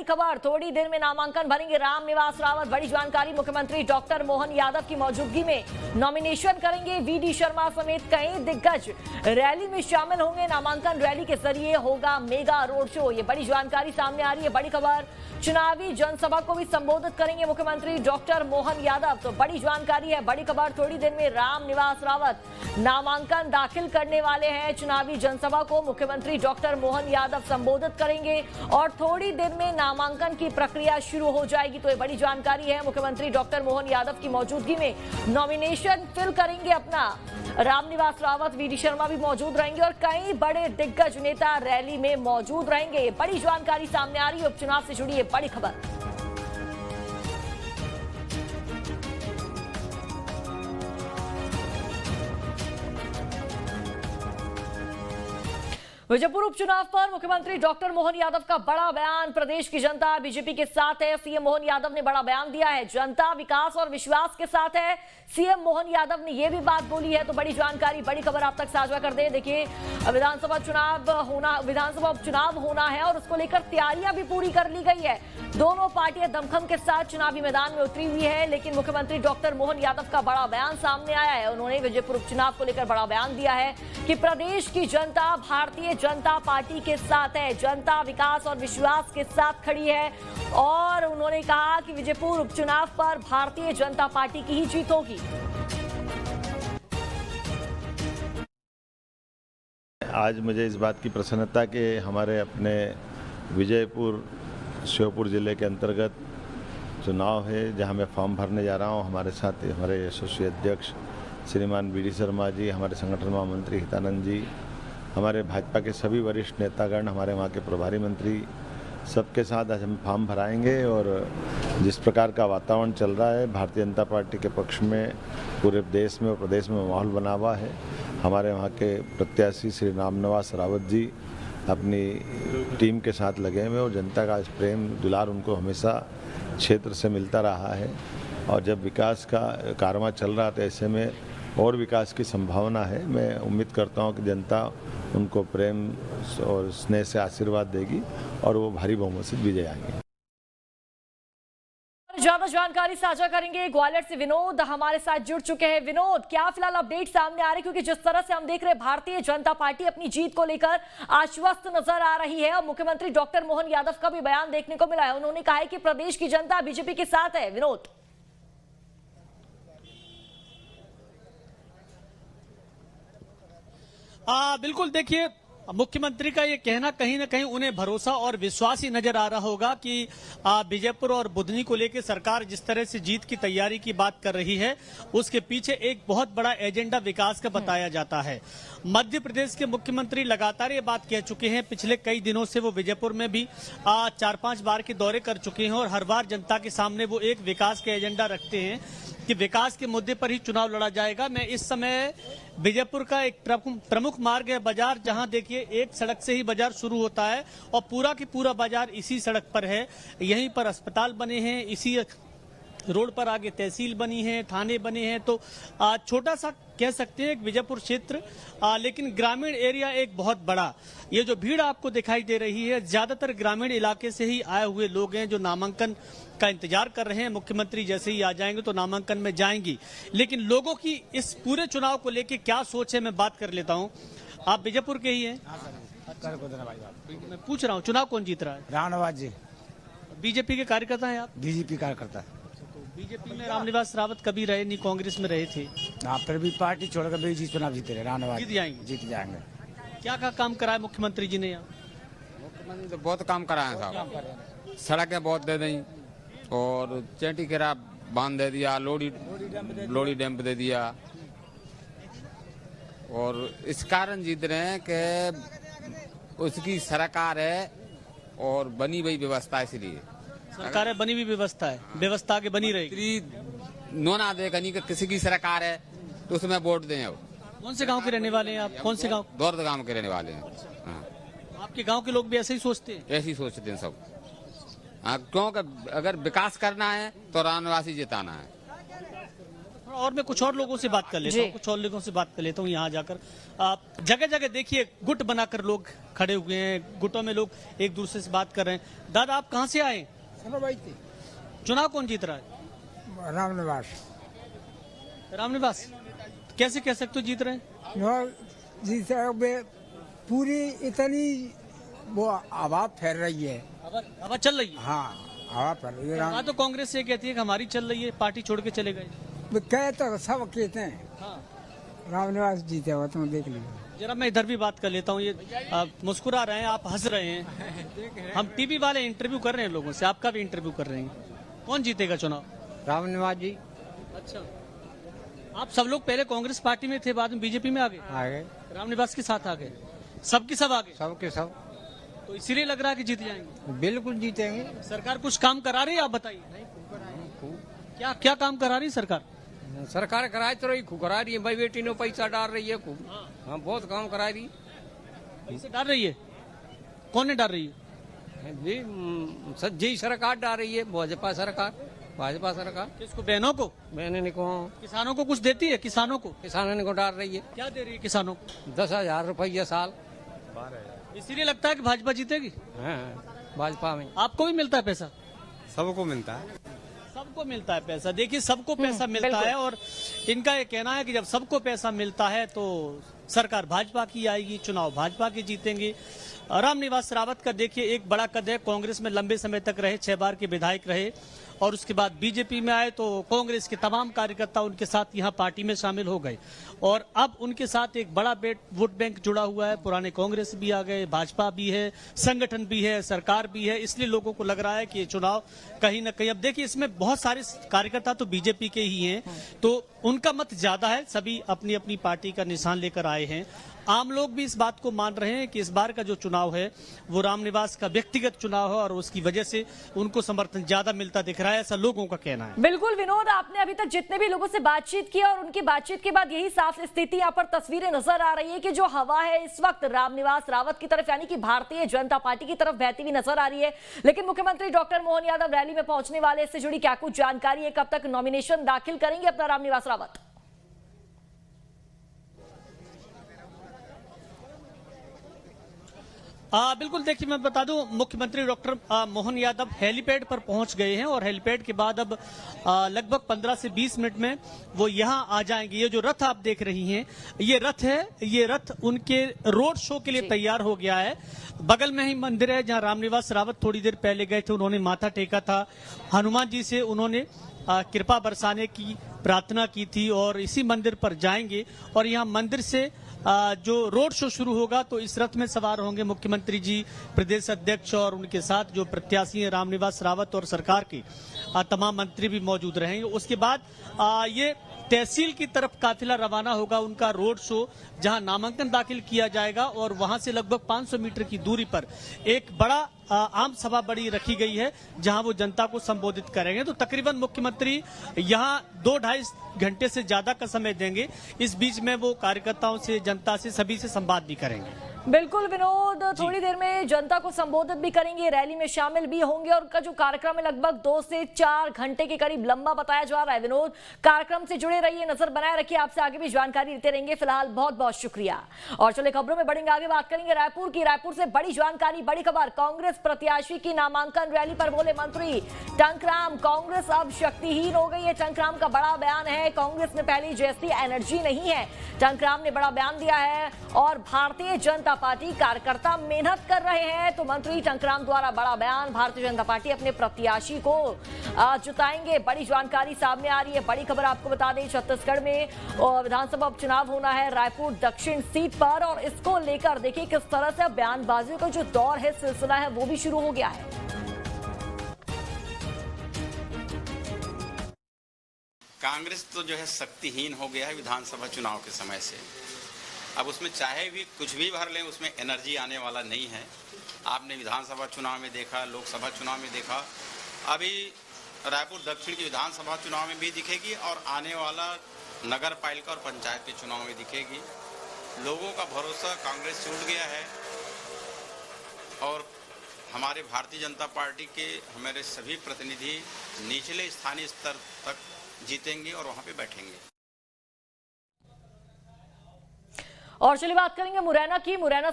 खबर, थोड़ी देर में नामांकन भरेंगे रामनिवास रावत। बड़ी जानकारी, मुख्यमंत्री डॉक्टर मोहन यादव की मौजूदगी में नॉमिनेशन करेंगे वीडी शर्मा समेत कई दिग्गज रैली में शामिल होंगे। नामांकन रैली के जरिए होगा मेगा रोड शो, ये बड़ी जानकारी सामने आ रही है। बड़ी खबर, चुनावी जनसभा को भी संबोधित करेंगे मुख्यमंत्री डॉक्टर मोहन यादव। तो बड़ी जानकारी है, बड़ी खबर, थोड़ी देर में रामनिवास रावत नामांकन दाखिल करने वाले हैं। चुनावी जनसभा को मुख्यमंत्री डॉक्टर मोहन यादव संबोधित करेंगे और थोड़ी देर में नामांकन की प्रक्रिया शुरू हो जाएगी। तो ये बड़ी जानकारी है, मुख्यमंत्री डॉक्टर मोहन यादव की मौजूदगी में नॉमिनेशन फिल करेंगे अपना रामनिवास रावत, वीडी शर्मा भी मौजूद रहेंगे और कई बड़े दिग्गज नेता रैली में मौजूद रहेंगे। बड़ी जानकारी सामने आ रही है उपचुनाव से जुड़ी है बड़ी खबर। विजयपुर उपचुनाव पर मुख्यमंत्री डॉक्टर मोहन यादव का बड़ा बयान। प्रदेश की जनता बीजेपी के साथ है, सीएम मोहन यादव ने बड़ा बयान दिया है। जनता विकास और विश्वास के साथ है, सीएम मोहन यादव ने यह भी बात बोली है। तो बड़ी जानकारी, बड़ी खबर आप तक साझा कर दें। देखिए, विधानसभा उपचुनाव होना है और उसको लेकर तैयारियां भी पूरी कर ली गई है। दोनों पार्टियां दमखम के साथ चुनावी मैदान में उतरी हुई है, लेकिन मुख्यमंत्री डॉक्टर मोहन यादव का बड़ा बयान सामने आया है। उन्होंने विजयपुर उपचुनाव को लेकर बड़ा बयान दिया है कि प्रदेश की जनता भारतीय जनता पार्टी के साथ है, जनता विकास और विश्वास के साथ खड़ी है और उन्होंने कहा कि विजयपुर उपचुनाव पर भारतीय जनता पार्टी की ही जीत होगी। आज मुझे इस बात की प्रसन्नता कि हमारे अपने विजयपुर श्योपुर जिले के अंतर्गत चुनाव है, जहां मैं फॉर्म भरने जा रहा हूं। हमारे साथ हमारे यशस्वी अध्यक्ष श्रीमान वीडी शर्मा जी, हमारे संगठन महामंत्री हितानंद जी, हमारे भाजपा के सभी वरिष्ठ नेतागण, हमारे वहाँ के प्रभारी मंत्री, सबके साथ आज हम फॉर्म भराएंगे। और जिस प्रकार का वातावरण चल रहा है भारतीय जनता पार्टी के पक्ष में पूरे देश में और प्रदेश में माहौल बना हुआ है। हमारे वहाँ के प्रत्याशी श्री रामनिवास रावत जी अपनी टीम के साथ लगे हुए और जनता का प्रेम दुलार उनको हमेशा क्षेत्र से मिलता रहा है। और जब विकास का कारवां चल रहा था, ऐसे में और विकास की संभावना है। मैं उम्मीद करता हूं कि जनता उनको प्रेम और स्नेह से आशीर्वाद देगी और वो भारी बहुमत से विजय आएंगे। ज्यादा जानकारी साझा करेंगे, ग्वालियर से विनोद हमारे साथ जुड़ चुके हैं। विनोद, क्या फिलहाल अपडेट सामने आ रहे, क्योंकि जिस तरह से हम देख रहे हैं भारतीय जनता पार्टी अपनी जीत को लेकर आश्वस्त नजर आ रही है और मुख्यमंत्री डॉक्टर मोहन यादव का भी बयान देखने को मिला है। उन्होंने कहा है कि प्रदेश की जनता बीजेपी के साथ है। विनोद, बिल्कुल, देखिए, मुख्यमंत्री का ये कहना कहीं ना कहीं उन्हें भरोसा और विश्वास ही नजर आ रहा होगा कि बीजेपुर और बुधनी को लेकर सरकार जिस तरह से जीत की तैयारी की बात कर रही है, उसके पीछे एक बहुत बड़ा एजेंडा विकास का बताया जाता है। मध्य प्रदेश के मुख्यमंत्री लगातार ये बात कह चुके हैं, पिछले कई दिनों से वो विजयपुर में भी 4-5 बार के दौरे कर चुके हैं और हर बार जनता के सामने वो एक विकास का एजेंडा रखते हैं कि विकास के मुद्दे पर ही चुनाव लड़ा जाएगा। मैं इस समय विजयपुर का एक प्रमुख मार्ग है बाजार, जहां देखिए एक सड़क से ही बाजार शुरू होता है और पूरा की पूरा बाजार इसी सड़क पर है। यहीं पर अस्पताल बने हैं, इसी रोड पर आगे तहसील बनी है, थाने बने हैं। तो छोटा सा कह सकते हैं विजयपुर क्षेत्र, लेकिन ग्रामीण एरिया एक बहुत बड़ा। ये जो भीड़ आपको दिखाई दे रही है, ज्यादातर ग्रामीण इलाके से ही आए हुए लोग हैं जो नामांकन का इंतजार कर रहे हैं। मुख्यमंत्री जैसे ही आ जाएंगे तो नामांकन में जाएंगी। लेकिन लोगों की इस पूरे चुनाव को लेकर क्या सोच है, मैं बात कर लेता हूँ। आप विजयपुर के ही हैं? मैं पूछ रहा हूँ, चुनाव कौन जीत रहा है? रामनिवास जी। बीजेपी के कार्यकर्ता हैं आप? बीजेपी कार्यकर्ता। तो बीजेपी में रामनिवास रावत कभी रहे नहीं, कांग्रेस में रहे थे। हाँ, फिर भी पार्टी छोड़कर भी चुनाव जीते रहे। रामनिवास जीत जाएंगे? जीत जाएंगे। क्या काम कराया मुख्यमंत्री जी ने यहाँ? मुख्यमंत्री तो बहुत काम कराया साहब, सड़कें बहुत दे दी और चेटी केरा बांध दे दिया, लोड़ी डैम दे दिया और इस कारण जीत रहे हैं कि उसकी सरकार है और बनी हुई व्यवस्था, इसलिए सरकार है, बनी हुई व्यवस्था है, व्यवस्था के बनी रहेगी। नोना देगा नहीं कि किसी की सरकार है तो उसमें वोट दें। अब कौन से गांव के रहने वाले हैं आप? कौन से गांव? दौर्द गांव के रहने वाले हैं। हाँ। आपके गांव के लोग भी ऐसे ही सोचते हैं? ऐसे ही सोचते हैं सब। हाँ, क्योंकि अगर विकास करना है तो रामनिवास जिताना है। और मैं कुछ और लोगों से बात कर लेता हूँ, कुछ और लोगों से बात कर लेता हूँ यहाँ जाकर। जगह जगह देखिए गुट बनाकर लोग खड़े हुए हैं, गुटों में लोग एक दूसरे से बात कर रहे हैं। दादा आप कहाँ से आए? चुनाव कौन जीत रहा है? रामनिवास रामनिवास। कैसे कह सकते हो जीत रहे हैं? जी साहब पूरी इतनी वो आवाज फैल रही है। हवा चल रही है। हाँ हवा फैल रही है। हाँ तो कांग्रेस से कहती है कि हमारी चल रही है, पार्टी छोड़ के चले गए। कहे तो सब कहते हैं हाँ रामनिवास जीते हुआ, तुम देख लीजिए। जरा मैं इधर भी बात कर लेता हूँ। ये मुस्कुरा रहे हैं, आप हंस रहे हैं। हम टीवी वाले इंटरव्यू कर रहे हैं लोगों से, आपका भी इंटरव्यू कर रहे हैं। कौन जीतेगा चुनाव? रामनिवास जी। अच्छा, आप सब लोग पहले कांग्रेस पार्टी में थे, बाद में बीजेपी में आ गए, रामनिवास के साथ आ गए, सबके सब आ गए, सबके सब, तो इसीलिए लग रहा है कि जीत जाएंगे। बिल्कुल जीतेंगे। सरकार कुछ काम करा रही है, आप बताइए। क्या क्या काम करा रही है सरकार? सरकार कराए तो रही, खूब करा रही है भाई, बेटी ने पैसा डाल रही है खूब। हाँ बहुत काम करा रही पैसे डाल रही है। कौन ने डाल रही है? जी जी सरकार डाल रही है, भाजपा सरकार। किसको? बहनों को? मैंने नहीं कहा, किसानों को कुछ देती है? किसानों को किसानों को डाल रही है। क्या दे रही है किसानों को? 10,000 रुपया साल। इसीलिए लगता है कि भाजपा जीतेगी। हाँ भाजपा में। आपको भी मिलता है पैसा? सबको मिलता है, सबको मिलता है पैसा। देखिए सबको पैसा मिलता है, और इनका ये कहना है कि जब सबको पैसा मिलता है तो सरकार भाजपा की आएगी, चुनाव भाजपा के जीतेंगे। रामनिवास रावत का देखिए एक बड़ा कद है, कांग्रेस में लंबे समय तक रहे, 6 बार के विधायक रहे, और उसके बाद बीजेपी में आए तो कांग्रेस के तमाम कार्यकर्ता उनके साथ यहाँ पार्टी में शामिल हो गए, और अब उनके साथ एक बड़ा वोट बैंक जुड़ा हुआ है। पुराने कांग्रेस भी आ गए, भाजपा भी है, संगठन भी है, सरकार भी है, इसलिए लोगों को लग रहा है कि ये चुनाव कहीं ना कहीं, अब देखिए इसमें बहुत सारे कार्यकर्ता तो बीजेपी के ही हैं, तो उनका मत ज्यादा है, सभी अपनी अपनी पार्टी का निशान लेकर आए हैं। आम लोग भी इस बात को मान रहे हैं कि इस बार का जो चुनाव है वो रामनिवास का व्यक्तिगत चुनाव है, और उसकी वजह से उनको समर्थन ज्यादा मिलता दिख रहा है, ऐसा लोगों का कहना है। बिल्कुल विनोद, आपने अभी तक जितने भी लोगों से बातचीत की और उनकी बातचीत के बाद यही साफ स्थिति यहाँ पर तस्वीरें नजर आ रही है कि जो हवा है इस वक्त रामनिवास रावत की तरफ यानी कि भारतीय जनता पार्टी की तरफ बहती हुई नजर आ रही है। लेकिन मुख्यमंत्री डॉक्टर मोहन यादव रैली में पहुंचने वाले, इससे जुड़ी क्या कुछ जानकारी है, कब तक नॉमिनेशन दाखिल करेंगे अपना रामनिवास रावत? बिल्कुल, देखिए मैं बता दूं, मुख्यमंत्री डॉक्टर मोहन यादव हेलीपैड पर पहुंच गए हैं, और हेलीपैड के बाद अब लगभग 15 से 20 मिनट में वो यहां आ जाएंगे। ये जो रथ आप देख रही हैं, ये रथ है, ये रथ उनके रोड शो के लिए तैयार हो गया है। बगल में ही मंदिर है जहां रामनिवास रावत थोड़ी देर पहले गए थे, उन्होंने माथा टेका था, हनुमान जी से उन्होंने कृपा बरसाने की प्रार्थना की थी, और इसी मंदिर पर जाएंगे, और यहाँ मंदिर से जो रोड शो शुरू होगा तो इस रथ में सवार होंगे मुख्यमंत्री जी, प्रदेश अध्यक्ष, और उनके साथ जो प्रत्याशी हैं रामनिवास रावत, और सरकार के तमाम मंत्री भी मौजूद रहेंगे। उसके बाद ये तहसील की तरफ काफिला रवाना होगा, उनका रोड शो, जहां नामांकन दाखिल किया जाएगा, और वहां से लगभग 500 मीटर की दूरी पर एक बड़ा आम सभा बड़ी रखी गई है जहां वो जनता को संबोधित करेंगे। तो तकरीबन मुख्यमंत्री यहां 2-2.5 घंटे से ज्यादा का समय देंगे। इस बीच में वो कार्यकर्ताओं से, जनता से, सभी से संवाद भी करेंगे। बिल्कुल विनोद, थोड़ी देर में जनता को संबोधित भी करेंगे, रैली में शामिल भी होंगे, और उनका जो कार्यक्रम है लगभग 2 से 4 घंटे के करीब लंबा बताया जा रहा है। विनोद, कार्यक्रम से जुड़े रहिए, नजर बनाए रखिए, आपसे आगे भी जानकारी देते रहेंगे। फिलहाल बहुत बहुत शुक्रिया। और चले खबरों में बढ़ेंगे, आगे बात करेंगे रायपुर की। रायपुर से बड़ी जानकारी, बड़ी खबर, कांग्रेस प्रत्याशी की नामांकन रैली पर बोले मंत्री टंकराम, कांग्रेस अब शक्तिहीन हो गई है। टंकराम का बड़ा बयान है, कांग्रेस में पहले जैसी एनर्जी नहीं है। टंकराम ने बड़ा बयान दिया है, और भारतीय जनता पार्टी कार्यकर्ता मेहनत कर रहे हैं। तो मंत्री टंकराम द्वारा बड़ा बयान, भारतीय जनता पार्टी अपने प्रत्याशी को जिताएंगे। बड़ी जानकारी सामने आ रही है, बड़ी खबर आपको बता दें, छत्तीसगढ़ में विधानसभा उपचुनाव होना है रायपुर दक्षिण सीट पर, और इसको लेकर देखिए किस तरह से बयानबाजी का जो दौर है, सिलसिला है, वो भी शुरू हो गया है। कांग्रेस तो जो है शक्तिहीन हो गया है विधानसभा चुनाव के समय से। अब उसमें चाहे भी कुछ भी भर लें, उसमें एनर्जी आने वाला नहीं है। आपने विधानसभा चुनाव में देखा, लोकसभा चुनाव में देखा, अभी रायपुर दक्षिण की विधानसभा चुनाव में भी दिखेगी, और आने वाला नगर पालिका और पंचायत के चुनाव में दिखेगी। लोगों का भरोसा कांग्रेस से उठ गया है, और हमारे भारतीय जनता पार्टी के हमारे सभी प्रतिनिधि निचले स्थानीय स्तर तक जीतेंगे और वहां पे बैठेंगे। और चलिए बात करेंगे मुरैना की। मुरैना